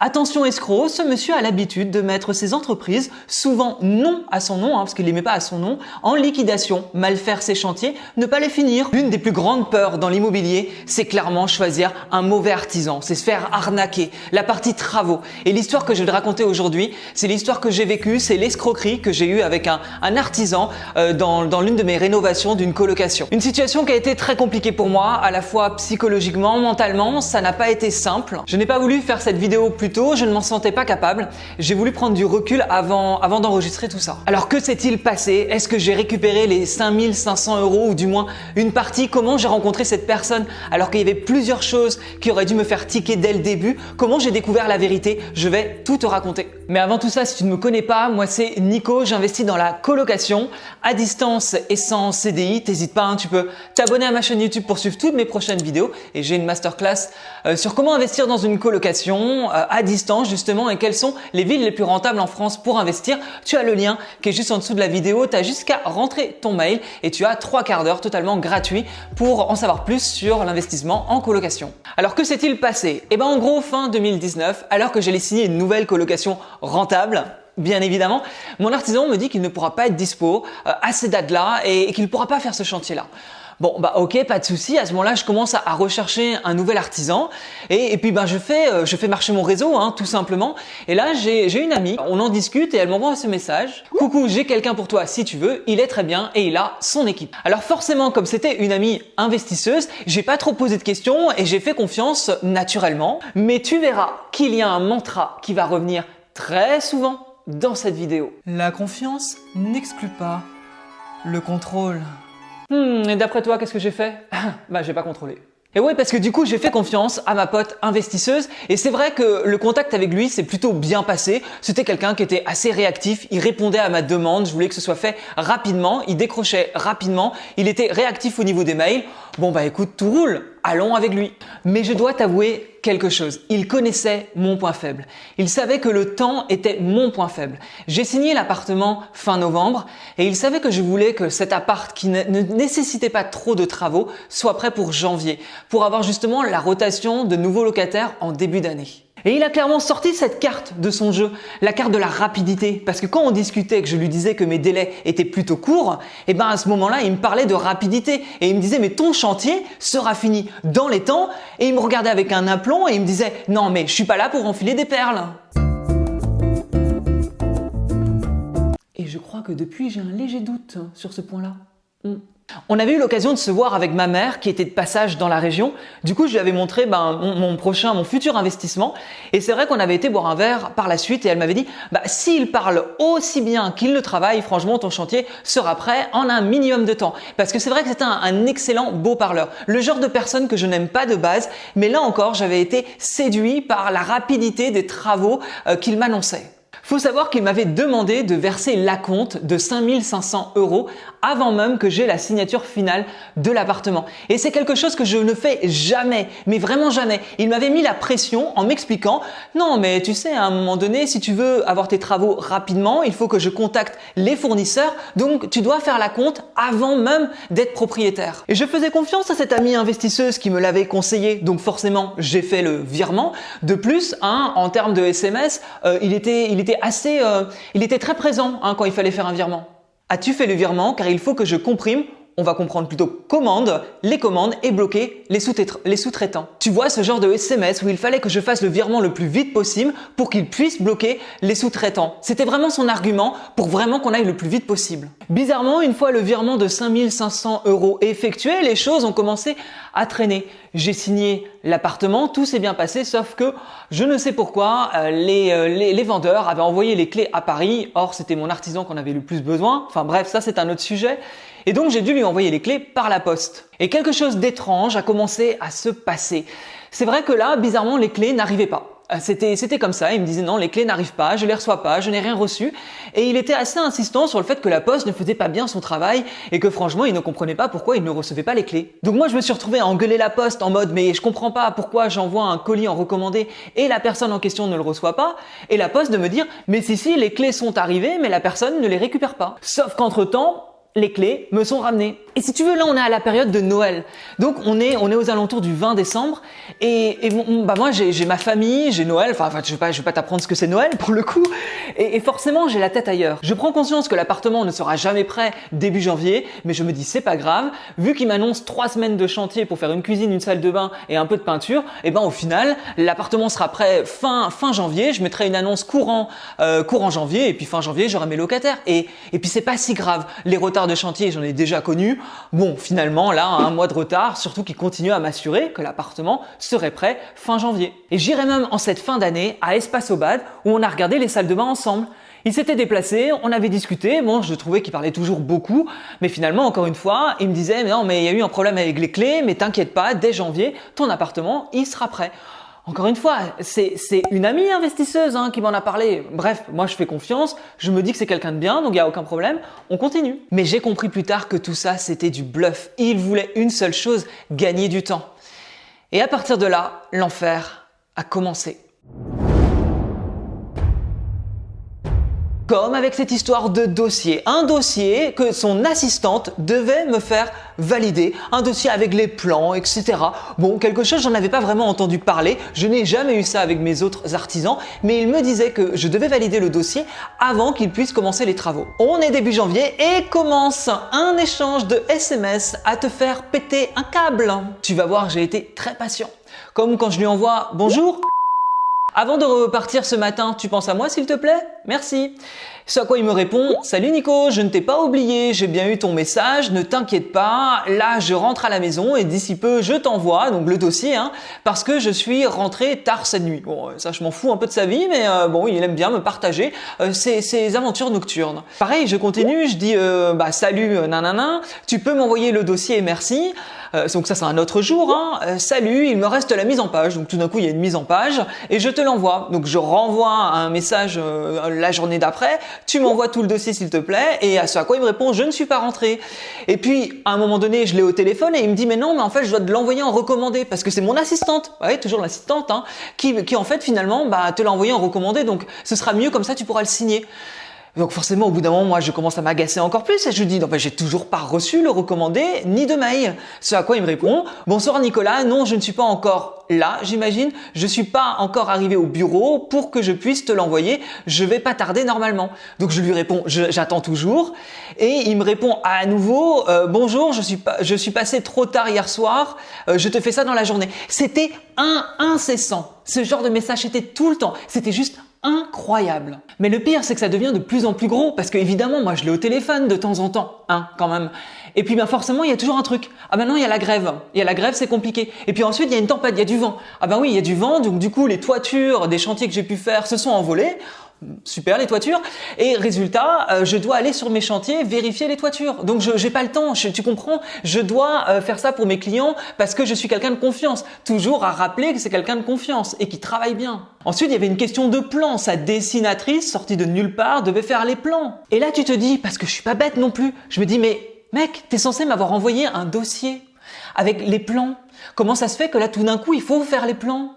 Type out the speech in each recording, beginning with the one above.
Attention escroc, ce monsieur a l'habitude de mettre ses entreprises, souvent non à son nom, parce qu'il les met pas à son nom, en liquidation, mal faire ses chantiers, ne pas les finir. L'une des plus grandes peurs dans l'immobilier, c'est clairement choisir un mauvais artisan, c'est se faire arnaquer, la partie travaux. Et l'histoire que je vais te raconter aujourd'hui, c'est l'histoire que j'ai vécue, c'est l'escroquerie que j'ai eue avec un artisan dans l'une de mes rénovations d'une colocation. Une situation qui a été très compliquée pour moi, à la fois psychologiquement, mentalement, ça n'a pas été simple. Je n'ai pas voulu faire cette vidéo plus tôt, je ne m'en sentais pas capable. J'ai voulu prendre du recul avant d'enregistrer tout ça. Alors que s'est-il passé? Est-ce que j'ai récupéré les 5500 € ou du moins une partie? Comment j'ai rencontré cette personne alors qu'il y avait plusieurs choses qui auraient dû me faire tiquer dès le début? Comment j'ai découvert la vérité? Je vais tout te raconter. Mais avant tout ça, si tu ne me connais pas, moi c'est Nico, j'investis dans la colocation à distance et sans CDI. T'hésites pas, tu peux t'abonner à ma chaîne YouTube pour suivre toutes mes prochaines vidéos et j'ai une masterclass sur comment investir dans une colocation à distance justement et quelles sont les villes les plus rentables en France pour investir. Tu as le lien qui est juste en dessous de la vidéo, tu as juste qu'à rentrer ton mail et tu as 3 quarts d'heure totalement gratuit pour en savoir plus sur l'investissement en colocation. Alors que s'est-il passé? Eh ben en gros fin 2019, alors que j'allais signer une nouvelle colocation rentable, bien évidemment, mon artisan me dit qu'il ne pourra pas être dispo à ces dates-là et qu'il ne pourra pas faire ce chantier-là. Bon, bah ok, pas de souci. À ce moment-là, je commence à rechercher un nouvel artisan et puis je fais marcher mon réseau, tout simplement. Et là, j'ai une amie, on en discute et elle m'envoie ce message. Coucou, j'ai quelqu'un pour toi si tu veux. Il est très bien et il a son équipe. Alors forcément, comme c'était une amie investisseuse, j'ai pas trop posé de questions et j'ai fait confiance naturellement. Mais tu verras qu'il y a un mantra qui va revenir très souvent dans cette vidéo. La confiance n'exclut pas le contrôle. Et d'après toi, qu'est-ce que j'ai fait? J'ai pas contrôlé. Et ouais, parce que du coup, j'ai fait confiance à ma pote investisseuse et c'est vrai que le contact avec lui s'est plutôt bien passé. C'était quelqu'un qui était assez réactif, il répondait à ma demande, je voulais que ce soit fait rapidement, il décrochait rapidement, il était réactif au niveau des mails. Bon écoute, tout roule, allons avec lui. Mais je dois t'avouer quelque chose, il connaissait mon point faible. Il savait que le temps était mon point faible. J'ai signé l'appartement fin novembre et il savait que je voulais que cet appart qui ne nécessitait pas trop de travaux soit prêt pour janvier, pour avoir justement la rotation de nouveaux locataires en début d'année. Et il a clairement sorti cette carte de son jeu, la carte de la rapidité. Parce que quand on discutait, que je lui disais que mes délais étaient plutôt courts, à ce moment-là, il me parlait de rapidité. Et il me disait, mais ton chantier sera fini dans les temps. Et il me regardait avec un aplomb et il me disait, non mais je suis pas là pour enfiler des perles. Et je crois que depuis, j'ai un léger doute sur ce point-là. On avait eu l'occasion de se voir avec ma mère qui était de passage dans la région. Du coup, je lui avais montré mon futur investissement. Et c'est vrai qu'on avait été boire un verre par la suite et elle m'avait dit s'il parle aussi bien qu'il le travaille, franchement, ton chantier sera prêt en un minimum de temps. Parce que c'est vrai que c'était un excellent beau parleur. Le genre de personne que je n'aime pas de base. Mais là encore, j'avais été séduit par la rapidité des travaux qu'il m'annonçait. Faut savoir qu'il m'avait demandé de verser l'acompte de 5500 € avant même que j'ai la signature finale de l'appartement. Et c'est quelque chose que je ne fais jamais, mais vraiment jamais. Il m'avait mis la pression en m'expliquant « Non, mais tu sais, à un moment donné, si tu veux avoir tes travaux rapidement, il faut que je contacte les fournisseurs, donc tu dois faire l'acompte avant même d'être propriétaire. » Et je faisais confiance à cette amie investisseuse qui me l'avait conseillé, donc forcément, j'ai fait le virement. De plus, en termes de SMS, il était très présent quand il fallait faire un virement. As-tu fait le virement? Car il faut que je comprime, on va comprendre plutôt commande, les commandes et bloquer les sous-traitants. Tu vois ce genre de SMS où il fallait que je fasse le virement le plus vite possible pour qu'il puisse bloquer les sous-traitants. C'était vraiment son argument pour vraiment qu'on aille le plus vite possible. Bizarrement, une fois le virement de 5500 € effectué, les choses ont commencé à traîner. J'ai signé l'appartement, tout s'est bien passé, sauf que je ne sais pourquoi les vendeurs avaient envoyé les clés à Paris. Or, c'était mon artisan qu'on avait le plus besoin. Enfin bref, ça c'est un autre sujet. Et donc, j'ai dû lui envoyer les clés par la poste. Et quelque chose d'étrange a commencé à se passer. C'est vrai que là, bizarrement, les clés n'arrivaient pas. C'était comme ça, il me disait non, les clés n'arrivent pas, je les reçois pas, je n'ai rien reçu. Et il était assez insistant sur le fait que la poste ne faisait pas bien son travail et que franchement, il ne comprenait pas pourquoi il ne recevait pas les clés. Donc moi, je me suis retrouvé à engueuler la poste en mode mais je comprends pas pourquoi j'envoie un colis en recommandé et la personne en question ne le reçoit pas. Et la poste de me dire mais si, les clés sont arrivées mais la personne ne les récupère pas. Sauf qu'entre-temps, les clés me sont ramenées. Et si tu veux, là, on est à la période de Noël. Donc, on est aux alentours du 20 décembre. Et moi, j'ai ma famille, j'ai Noël. Enfin, je vais pas t'apprendre ce que c'est Noël, pour le coup. Et forcément, j'ai la tête ailleurs. Je prends conscience que l'appartement ne sera jamais prêt début janvier. Mais je me dis, c'est pas grave. Vu qu'il m'annonce 3 semaines de chantier pour faire une cuisine, une salle de bain et un peu de peinture, au final, l'appartement sera prêt fin janvier. Je mettrai une annonce courant janvier. Et puis, fin janvier, j'aurai mes locataires. Et puis, c'est pas si grave. Les retards de chantier, j'en ai déjà connu. Bon, finalement, là, 1 mois de retard, surtout qu'il continue à m'assurer que l'appartement serait prêt fin janvier. Et j'irai même en cette fin d'année à Espace au Bad où on a regardé les salles de bain ensemble. Il s'était déplacé, on avait discuté, bon, je trouvais qu'il parlait toujours beaucoup, mais finalement, encore une fois, il me disait, non, mais il y a eu un problème avec les clés, mais t'inquiète pas, dès janvier, ton appartement, il sera prêt. Encore une fois, c'est une amie investisseuse qui m'en a parlé. Bref, moi je fais confiance, je me dis que c'est quelqu'un de bien, donc il n'y a aucun problème, on continue. Mais j'ai compris plus tard que tout ça c'était du bluff. Il voulait une seule chose, gagner du temps. Et à partir de là, l'enfer a commencé. Comme avec cette histoire de dossier. Un dossier que son assistante devait me faire valider. Un dossier avec les plans, etc. Bon, quelque chose, j'en avais pas vraiment entendu parler. Je n'ai jamais eu ça avec mes autres artisans. Mais il me disait que je devais valider le dossier avant qu'il puisse commencer les travaux. On est début janvier et commence un échange de SMS à te faire péter un câble. Tu vas voir, j'ai été très patient. Comme quand je lui envoie « Bonjour ». Avant de repartir ce matin, tu penses à moi s'il te plaît? Merci. Ce à quoi il me répond, salut Nico, je ne t'ai pas oublié, j'ai bien eu ton message, ne t'inquiète pas, là je rentre à la maison et d'ici peu je t'envoie, donc le dossier, parce que je suis rentré tard cette nuit. Bon, ça je m'en fous un peu de sa vie, mais bon, il aime bien me partager ses aventures nocturnes. Pareil, je continue, je dis, salut nanana, tu peux m'envoyer le dossier, merci. Donc ça c'est un autre jour, salut, il me reste la mise en page, donc tout d'un coup il y a une mise en page et je te l'envoie. Donc je renvoie un message la journée d'après, tu m'envoies tout le dossier s'il te plaît, et à ce à quoi il me répond je ne suis pas rentré. Et puis à un moment donné je l'ai au téléphone et il me dit mais non, mais en fait je dois te l'envoyer en recommandé parce que c'est mon assistante, ouais, toujours l'assistante, qui en fait finalement te l'a envoyé en recommandé, donc ce sera mieux comme ça tu pourras le signer. Donc forcément, au bout d'un moment, moi, je commence à m'agacer encore plus et je lui dis, non, j'ai toujours pas reçu le recommandé ni de mail. Ce à quoi il me répond, bonsoir Nicolas, non, je ne suis pas encore là, j'imagine. Je suis pas encore arrivé au bureau pour que je puisse te l'envoyer. Je vais pas tarder normalement. Donc je lui réponds, j'attends toujours et il me répond à nouveau, bonjour, je suis passé trop tard hier soir. Je te fais ça dans la journée. C'était incessant. Ce genre de message était tout le temps. C'était juste incroyable. Mais le pire, c'est que ça devient de plus en plus gros parce que évidemment, moi, je l'ai au téléphone de temps en temps, quand même. Et puis, forcément, il y a toujours un truc. Ah ben non, il y a la grève. Il y a la grève, c'est compliqué. Et puis ensuite, il y a une tempête, il y a du vent. Ah ben oui, il y a du vent, donc du coup, les toitures des chantiers que j'ai pu faire se sont envolées. Super les toitures, et résultat je dois aller sur mes chantiers vérifier les toitures, donc j'ai pas le temps, tu comprends, je dois faire ça pour mes clients parce que je suis quelqu'un de confiance, toujours à rappeler que c'est quelqu'un de confiance et qui travaille bien. Ensuite il y avait une question de plan, sa dessinatrice sortie de nulle part devait faire les plans, et là tu te dis, parce que je suis pas bête non plus, je me dis mais mec, t'es censé m'avoir envoyé un dossier avec les plans, comment ça se fait que là tout d'un coup il faut faire les plans?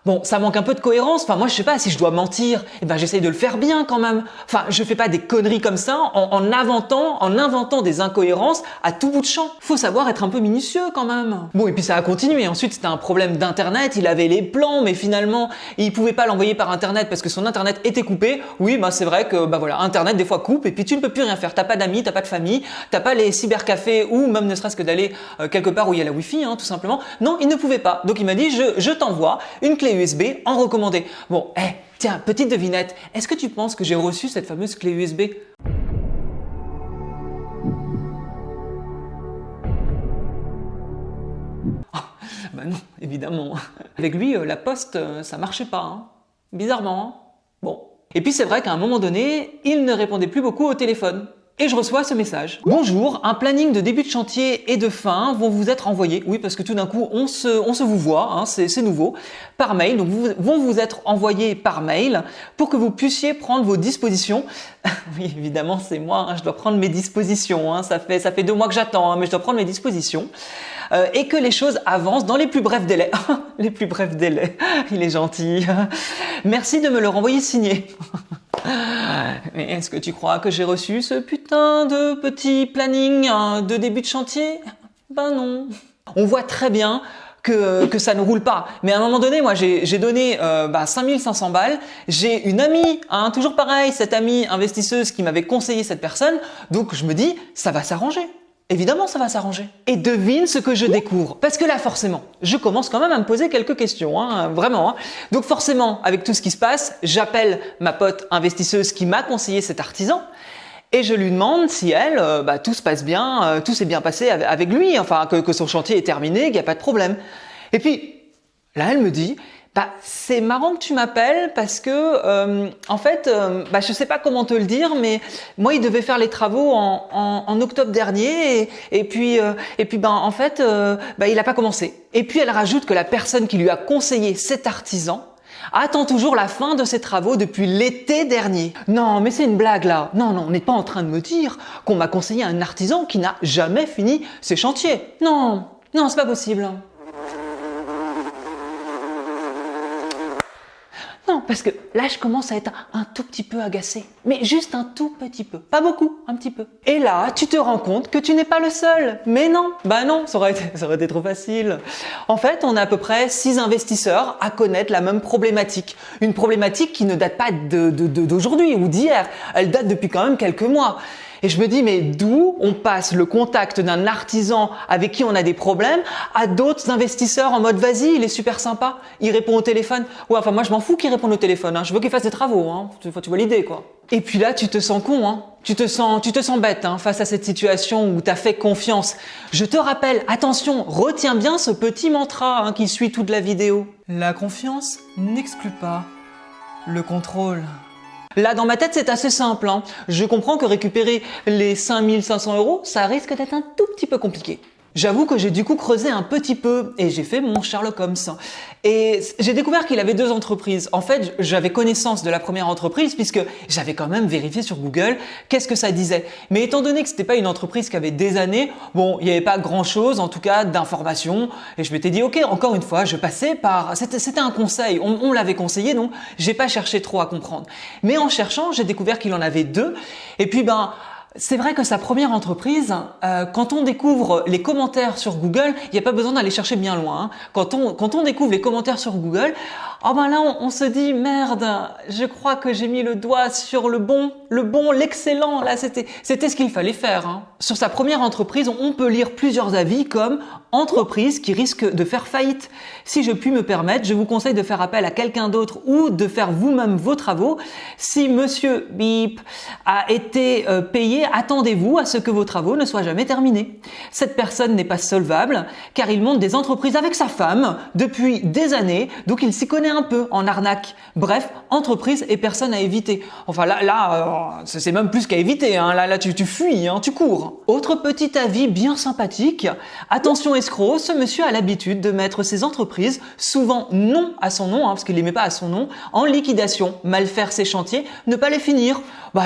Bon, ça manque un peu de cohérence. Enfin, moi, je sais pas, si je dois mentir, j'essaye de le faire bien quand même. Enfin, je fais pas des conneries comme ça en inventant des incohérences à tout bout de champ. Faut savoir être un peu minutieux quand même. Bon, et puis ça a continué. Ensuite, c'était un problème d'internet. Il avait les plans, mais finalement, il pouvait pas l'envoyer par internet parce que son internet était coupé. Oui, c'est vrai que, voilà, internet des fois coupe et puis tu ne peux plus rien faire. T'as pas d'amis, t'as pas de famille, t'as pas les cybercafés ou même ne serait-ce que d'aller quelque part où il y a la wifi, tout simplement. Non, il ne pouvait pas. Donc il m'a dit, je t'envoie une clé USB en recommandé. Bon, tiens, petite devinette, est-ce que tu penses que j'ai reçu cette fameuse clé USB? Non, évidemment. Avec lui, la poste, ça marchait pas. Bizarrement. Bon. Et puis c'est vrai qu'à un moment donné, il ne répondait plus beaucoup au téléphone. Et je reçois ce message. Bonjour, un planning de début de chantier et de fin vont vous être envoyés. Oui, parce que tout d'un coup, on se vous voit, c'est nouveau, par mail. Donc, vont vous être envoyés par mail pour que vous puissiez prendre vos dispositions. Oui, évidemment, c'est moi, je dois prendre mes dispositions. Ça fait 2 mois que j'attends, mais je dois prendre mes dispositions. Et que les choses avancent dans les plus brefs délais. Les plus brefs délais. Il est gentil. Merci de me le renvoyer signé. Mais est-ce que tu crois que j'ai reçu ce putain de petit planning de début de chantier? Ben non. On voit très bien que ça ne roule pas. Mais à un moment donné, moi, j'ai donné 5500 balles. J'ai une amie, toujours pareil, cette amie investisseuse qui m'avait conseillé cette personne. Donc, je me dis, ça va s'arranger. Évidemment, ça va s'arranger. Et devine ce que je découvre. Parce que là, forcément, je commence quand même à me poser quelques questions, vraiment. Donc forcément, avec tout ce qui se passe, j'appelle ma pote investisseuse qui m'a conseillé cet artisan et je lui demande si elle, tout se passe bien, tout s'est bien passé avec lui, enfin que son chantier est terminé, qu'il n'y a pas de problème. Et puis, là, elle me dit... c'est marrant que tu m'appelles parce que je sais pas comment te le dire, mais moi il devait faire les travaux en octobre dernier et puis il a pas commencé. Et puis elle rajoute que la personne qui lui a conseillé cet artisan attend toujours la fin de ses travaux depuis l'été dernier. Non, mais c'est une blague là. Non, on n'est pas en train de me dire qu'on m'a conseillé un artisan qui n'a jamais fini ses chantiers. Non, c'est pas possible. Non, parce que là, je commence à être un tout petit peu agacée. Mais juste un tout petit peu. Pas beaucoup, un petit peu. Et là, tu te rends compte que tu n'es pas le seul. Mais non, ça aurait été trop facile. En fait, on a à peu près 6 investisseurs à connaître la même problématique. Une problématique qui ne date pas d'aujourd'hui ou d'hier. Elle date depuis quand même quelques mois. Et je me dis, mais d'où on passe le contact d'un artisan avec qui on a des problèmes à d'autres investisseurs en mode vas-y, il est super sympa, il répond au téléphone. Ouais, enfin moi je m'en fous qu'il réponde au téléphone, je veux qu'il fasse des travaux, tu vois l'idée quoi. Et puis là tu te sens con, tu te sens bête face à cette situation où t'as fait confiance. Je te rappelle, attention, retiens bien ce petit mantra qui suit toute la vidéo. La confiance n'exclut pas le contrôle. Là, dans ma tête, c'est assez simple. Je comprends que récupérer les 5500 €, ça risque d'être un tout petit peu compliqué. J'avoue que j'ai du coup creusé un petit peu et j'ai fait mon Sherlock Holmes. Et j'ai découvert qu'il avait 2 entreprises. En fait, j'avais connaissance de la première entreprise puisque j'avais quand même vérifié sur Google qu'est-ce que ça disait. Mais étant donné que c'était pas une entreprise qui avait des années, il n'y avait pas grand-chose, en tout cas, d'informations. Et je m'étais dit, ok, encore une fois, je passais par... C'était un conseil, on me l'avait conseillé, donc j'ai pas cherché trop à comprendre. Mais en cherchant, j'ai découvert qu'il en avait 2. Et puis, c'est vrai que sa première entreprise, quand on découvre les commentaires sur Google, il n'y a pas besoin d'aller chercher bien loin. Quand on découvre les commentaires sur Google, là on se dit merde, je crois que j'ai mis le doigt sur le bon, l'excellent. Là c'était ce qu'il fallait faire. Sur sa première entreprise, on peut lire plusieurs avis comme entreprise qui risque de faire faillite. Si je puis me permettre, je vous conseille de faire appel à quelqu'un d'autre ou de faire vous-même vos travaux. Si Monsieur Bip a été payé, attendez-vous à ce que vos travaux ne soient jamais terminés. Cette personne n'est pas solvable car il monte des entreprises avec sa femme depuis des années, donc il s'y connaît un peu en arnaque. Bref, entreprise et personne à éviter. Enfin là, c'est même plus qu'à éviter. Là, tu fuis, tu cours. Autre petit avis bien sympathique. Attention escroc, ce monsieur a l'habitude de mettre ses entreprises, souvent non à son nom, parce qu'il les met pas à son nom, en liquidation. Mal faire ses chantiers, ne pas les finir.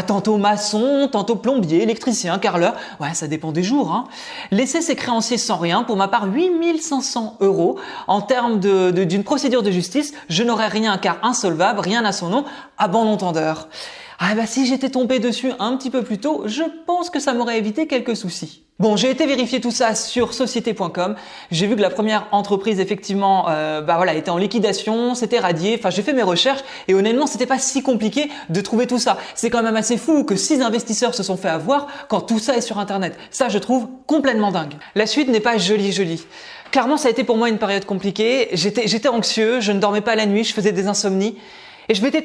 Tantôt maçon, tantôt plombier, électricien, carreleur. Ouais, ça dépend des jours. Laisser ses créanciers sans rien. Pour ma part, 8500 €. En termes d'une procédure de justice, je n'aurais rien car insolvable, rien à son nom, à bon entendeur. Si j'étais tombé dessus un petit peu plus tôt, je pense que ça m'aurait évité quelques soucis. Bon, j'ai été vérifier tout ça sur société.com. J'ai vu que la première entreprise, effectivement, était en liquidation, c'était radié. Enfin, j'ai fait mes recherches et honnêtement, c'était pas si compliqué de trouver tout ça. C'est quand même assez fou que 6 investisseurs se sont fait avoir quand tout ça est sur Internet. Ça, je trouve complètement dingue. La suite n'est pas jolie. Clairement, ça a été pour moi une période compliquée. J'étais anxieux, je ne dormais pas la nuit, je faisais des insomnies. Et je m'étais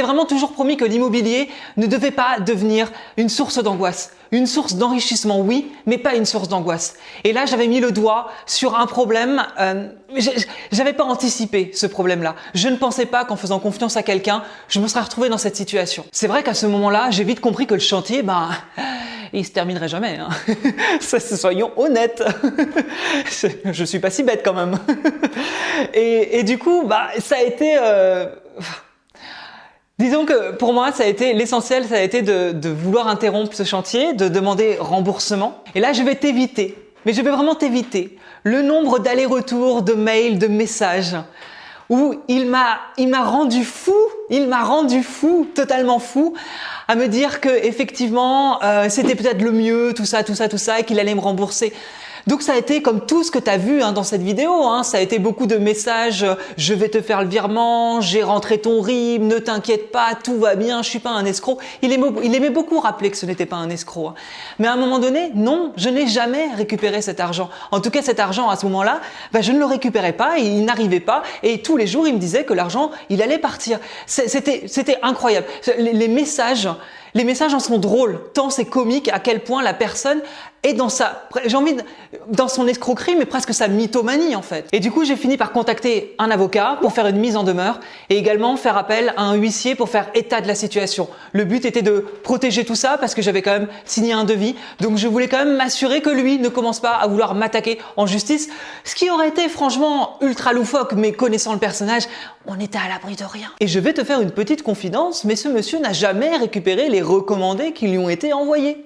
vraiment toujours promis que l'immobilier ne devait pas devenir une source d'angoisse. Une source d'enrichissement, oui, mais pas une source d'angoisse. Et là, j'avais mis le doigt sur un problème, j'avais pas anticipé ce problème-là. Je ne pensais pas qu'en faisant confiance à quelqu'un, je me serais retrouvé dans cette situation. C'est vrai qu'à ce moment-là, j'ai vite compris que le chantier, il se terminerait jamais. Soyons honnêtes. Je suis pas si bête quand même. Et du coup, ça a été... Disons que pour moi, l'essentiel, ça a été de vouloir interrompre ce chantier, de demander remboursement. Et là, je vais t'éviter, mais je vais vraiment t'éviter le nombre d'allers-retours, de mails, de messages où il m'a rendu fou. il m'a rendu fou, totalement fou, à me dire que effectivement c'était peut-être le mieux, tout ça, et qu'il allait me rembourser. Donc ça a été comme tout ce que tu as vu dans cette vidéo, ça a été beaucoup de messages, je vais te faire le virement, j'ai rentré ton RIB, ne t'inquiète pas, tout va bien, je suis pas un escroc. Il aimait beaucoup rappeler que ce n'était pas un escroc. Mais à un moment donné, non, je n'ai jamais récupéré cet argent. En tout cas, cet argent à ce moment-là, je ne le récupérais pas, et il n'arrivait pas, et tous les jours il me disait que l'argent, il allait partir. C'était incroyable. Les messages en sont drôles, tant c'est comique à quel point la personne est dans son escroquerie, mais presque sa mythomanie en fait. Et du coup, j'ai fini par contacter un avocat pour faire une mise en demeure et également faire appel à un huissier pour faire état de la situation. Le but était de protéger tout ça parce que j'avais quand même signé un devis, donc je voulais quand même m'assurer que lui ne commence pas à vouloir m'attaquer en justice, ce qui aurait été franchement ultra loufoque, mais connaissant le personnage, on était à l'abri de rien. Et je vais te faire une petite confidence, mais ce monsieur n'a jamais récupéré les recommandés qui lui ont été envoyés.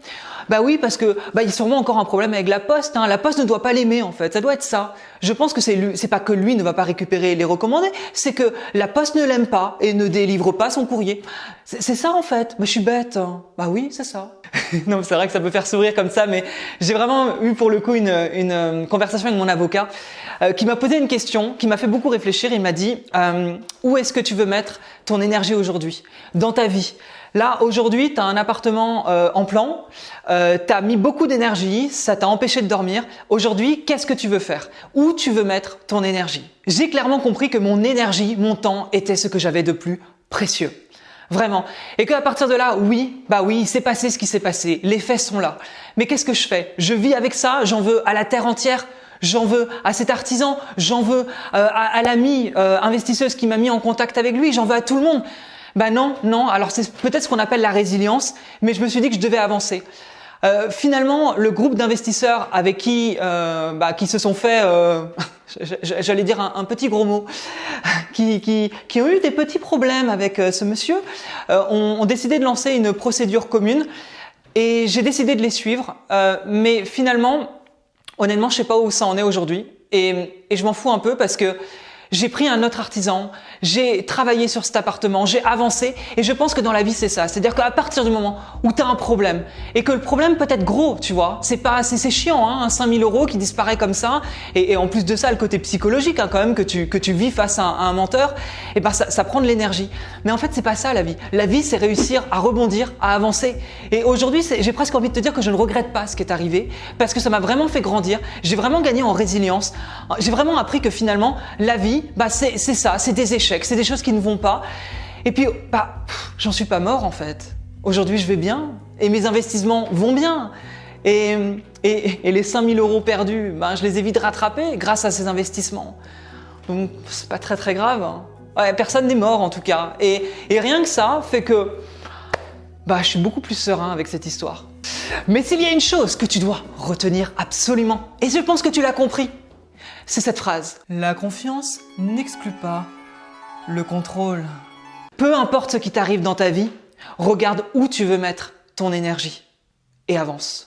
Bah oui, parce que il y a sûrement encore un problème avec la Poste. La Poste ne doit pas l'aimer en fait. Ça doit être ça. Je pense que c'est pas que lui ne va pas récupérer les recommandés, c'est que la Poste ne l'aime pas et ne délivre pas son courrier. C'est ça en fait. Je suis bête. Bah oui, c'est ça. Non, c'est vrai que ça peut faire sourire comme ça, mais j'ai vraiment eu pour le coup une conversation avec mon avocat qui m'a posé une question, qui m'a fait beaucoup réfléchir. Il m'a dit où est-ce que tu veux mettre ton énergie aujourd'hui dans ta vie? Là, aujourd'hui, tu as un appartement en plan, tu as mis beaucoup d'énergie, ça t'a empêché de dormir. Aujourd'hui, qu'est-ce que tu veux faire? Où tu veux mettre ton énergie? J'ai clairement compris que mon énergie, mon temps, était ce que j'avais de plus précieux. Vraiment. Et qu'à partir de là, oui, il s'est passé ce qui s'est passé. Les faits sont là. Mais qu'est-ce que je fais? Je vis avec ça, j'en veux à la terre entière. J'en veux à cet artisan, j'en veux à l'amie investisseuse qui m'a mis en contact avec lui, j'en veux à tout le monde. Non. Alors c'est peut-être ce qu'on appelle la résilience, mais je me suis dit que je devais avancer. Finalement, le groupe d'investisseurs avec qui se sont fait, j'allais dire un petit gros mot, qui ont eu des petits problèmes avec ce monsieur, ont décidé de lancer une procédure commune et j'ai décidé de les suivre. Mais finalement, honnêtement, je sais pas où ça en est aujourd'hui et je m'en fous un peu parce que j'ai pris un autre artisan, j'ai travaillé sur cet appartement, j'ai avancé et je pense que dans la vie c'est ça. C'est-à-dire qu'à partir du moment où tu as un problème et que le problème peut être gros, tu vois, c'est chiant, 5 000 € qui disparaît comme ça et en plus de ça le côté psychologique quand même que tu vis face à un menteur, et ça prend de l'énergie. Mais en fait c'est pas ça la vie. La vie c'est réussir à rebondir, à avancer. Et aujourd'hui j'ai presque envie de te dire que je ne regrette pas ce qui est arrivé parce que ça m'a vraiment fait grandir. J'ai vraiment gagné en résilience. J'ai vraiment appris que finalement la vie c'est ça, c'est des échecs, c'est des choses qui ne vont pas. Et puis, j'en suis pas mort en fait. Aujourd'hui, je vais bien et mes investissements vont bien. Et les 5 000 € perdus, je les ai vite rattrapés grâce à ces investissements. Donc, c'est pas très grave. Ouais, personne n'est mort en tout cas. Et rien que ça fait que je suis beaucoup plus serein avec cette histoire. Mais s'il y a une chose que tu dois retenir absolument, et je pense que tu l'as compris, c'est cette phrase. La confiance n'exclut pas le contrôle. Peu importe ce qui t'arrive dans ta vie, regarde où tu veux mettre ton énergie et avance.